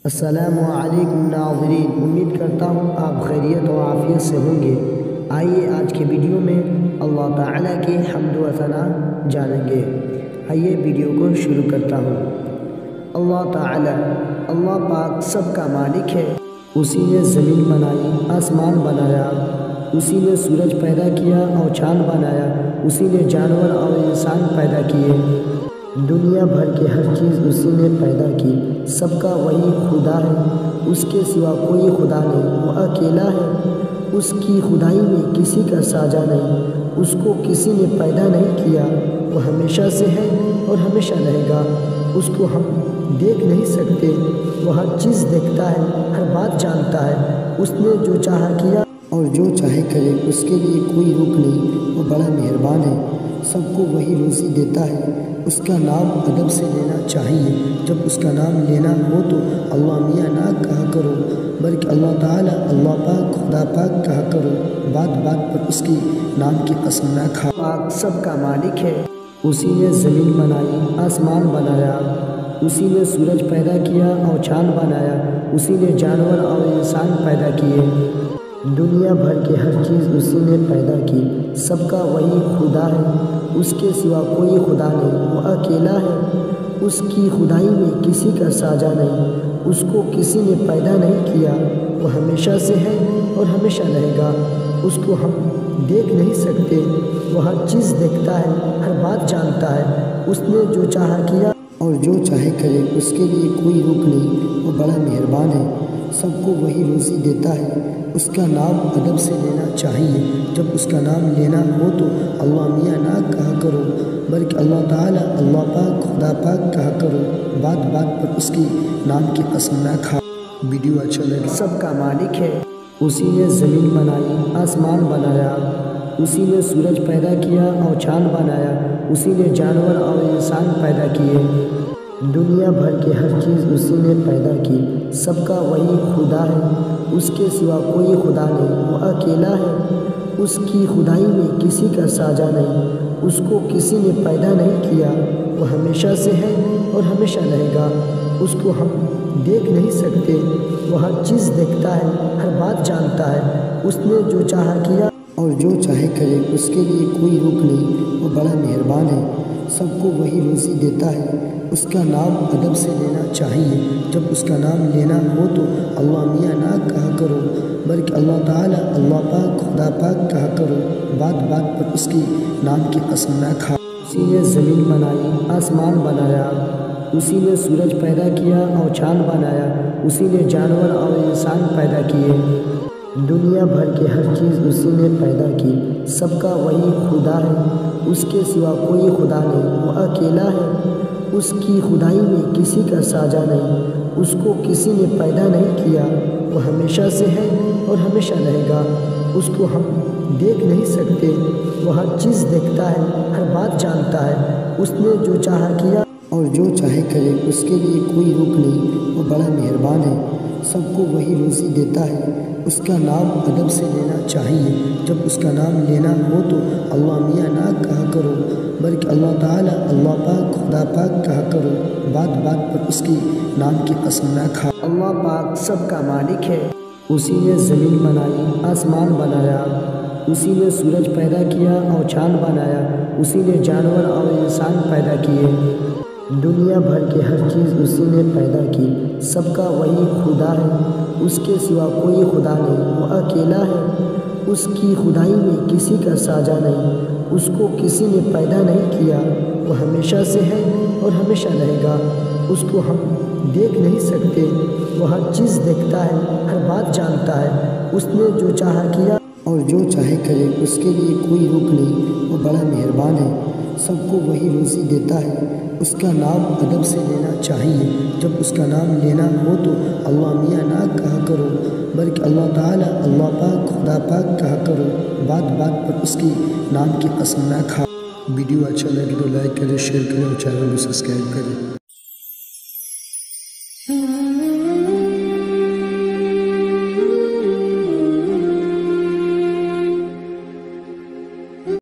السلام علیکم ناظرین، امید کرتا ہوں آپ خیریت و عافیت سے ہوں گے۔ آئیے آج کے ویڈیو میں اللہ تعالیٰ کی حمد و ثنا جانیں گے۔ آئیے ویڈیو کو شروع کرتا ہوں۔ اللہ تعالیٰ، اللہ پاک سب کا مالک ہے۔ اسی نے زمین بنائی، آسمان بنایا، اسی نے سورج پیدا کیا اور چاند بنایا، اسی نے جانور اور انسان پیدا کیے، دنیا بھر کے ہر چیز اسی نے پیدا کی۔ سب کا وہی خدا ہے، اس کے سوا کوئی خدا نہیں، وہ اکیلا ہے، اس کی خدائی میں کسی کا ساجا نہیں، اس کو کسی نے پیدا نہیں کیا، وہ ہمیشہ سے ہے اور ہمیشہ رہے گا، اس کو ہم دیکھ نہیں سکتے، وہ ہر چیز دیکھتا ہے، ہر بات جانتا ہے، اس نے جو چاہا کیا اور جو چاہے کرے، اس کے لیے کوئی روک نہیں، وہ بڑا مہربان ہے، سب کو وہی روزی دیتا ہے۔ اس کا نام ادب سے لینا چاہیے، جب اس کا نام لینا ہو تو اللہ میاں نہ کہا کرو، بلکہ اللہ تعالیٰ، اللہ پاک، خدا پاک کہا کرو، بات بات پر اس کی نام کی قسم نہ کھا۔ پاک سب کا مالک ہے، اسی نے زمین بنائی، آسمان بنایا، اسی نے سورج پیدا کیا اور چاند بنایا، اسی نے جانور اور انسان پیدا کیے، دنیا بھر کے ہر چیز اسی نے پیدا کی۔ سب کا وہی خدا ہے، اس کے سوا کوئی خدا نہیں، وہ اکیلا ہے، اس کی خدائی میں کسی کا ساجا نہیں، اس کو کسی نے پیدا نہیں کیا، وہ ہمیشہ سے ہے اور ہمیشہ رہے گا، اس کو ہم دیکھ نہیں سکتے، وہ ہر چیز دیکھتا ہے، ہر بات جانتا ہے، اس نے جو چاہا کیا اور جو چاہے کرے، اس کے لیے کوئی روک نہیں، وہ بڑا مہربان ہے، سب کو وہی روزی دیتا ہے۔ اس کا نام ادب سے لینا چاہیے، جب اس کا نام لینا ہو تو اللہ میاں نہ کہا کرو، بلکہ اللہ تعالیٰ، اللہ پاک، خدا پاک کہا کرو، بات بات پر اس کی نام کی قسم نہ کھا۔ ویڈیو اچھا لگے، سب کا مالک ہے، اسی نے زمین بنائی، آسمان بنایا، اسی نے سورج پیدا کیا اور چاند بنایا، اسی نے جانور اور انسان پیدا کیے، دنیا بھر کے ہر چیز اسی نے پیدا کی۔ سب کا وہی خدا ہے، اس کے سوا کوئی خدا نہیں، وہ اکیلا ہے، اس کی خدائی میں کسی کا ساجا نہیں، اس کو کسی نے پیدا نہیں کیا، وہ ہمیشہ سے ہے اور ہمیشہ رہے گا، اس کو ہم دیکھ نہیں سکتے، وہ ہر چیز دیکھتا ہے، ہر بات جانتا ہے، اس نے جو چاہا کیا اور جو چاہے کرے، اس کے لیے کوئی روک نہیں، وہ بڑا مہربان ہے، سب کو وہی روزی دیتا ہے۔ اس کا نام ادب سے لینا چاہیے، جب اس کا نام لینا ہو تو اللہ میاں نہ کہا کرو، بلکہ اللہ تعالیٰ، اللہ پاک، خدا پاک کہا کرو، بات بات پر اس کی نام کی قسم نہ کھا۔ اسی نے زمین بنائی، آسمان بنایا، اسی نے سورج پیدا کیا اور چاند بنایا، اسی نے جانور اور انسان پیدا کیے، دنیا بھر کے ہر چیز اسی نے پیدا کی۔ سب کا وہی خدا ہے، اس کے سوا کوئی خدا نہیں، وہ اکیلا ہے، اس کی خدائی میں کسی کا ساجا نہیں، اس کو کسی نے پیدا نہیں کیا، وہ ہمیشہ سے ہے اور ہمیشہ رہے گا، اس کو ہم دیکھ نہیں سکتے، وہ ہر چیز دیکھتا ہے، ہر بات جانتا ہے، اس نے جو چاہا کیا اور جو چاہے کرے، اس کے لیے کوئی روک نہیں، وہ بڑا مہربان ہے، سب کو وہی روزی دیتا ہے۔ اس کا نام ادب سے لینا چاہیے، جب اس کا نام لینا ہو تو اللہ میاں نہ کہا کرو، بلکہ اللہ تعالیٰ، اللہ پاک، خدا پاک کہا کرو، بات بات پر اس کی نام کی قسم نہ کھا۔ اللہ پاک سب کا مالک ہے، اسی نے زمین بنائی، آسمان بنایا، اسی نے سورج پیدا کیا اور چاند بنایا، اسی نے جانور اور انسان پیدا کیے، دنیا بھر کے ہر چیز اسی نے پیدا کی۔ سب کا وہی خدا ہے، اس کے سوا کوئی خدا نہیں، وہ اکیلا ہے، اس کی خدائی میں کسی کا ساجا نہیں، اس کو کسی نے پیدا نہیں کیا، وہ ہمیشہ سے ہے اور ہمیشہ رہے گا، اس کو ہم دیکھ نہیں سکتے، وہ ہر چیز دیکھتا ہے، ہر بات جانتا ہے، اس نے جو چاہا کیا اور جو چاہے کرے، اس کے لیے کوئی روک نہیں، وہ بڑا مہربان ہے، سب کو وہی روزی دیتا ہے۔ اس کا نام ادب سے لینا چاہیے، جب اس کا نام لینا ہو تو اللہ میاں نہ کہا کرو، بلکہ اللہ تعالیٰ، اللہ پاک، خدا پاک کہا کرو، بات بات پر اس کی نام کی قسم نہ کھا۔ ویڈیو اچھا لگے تو لائک کریں، شیئر کریں اور چینل کو سبسکرائب کریں۔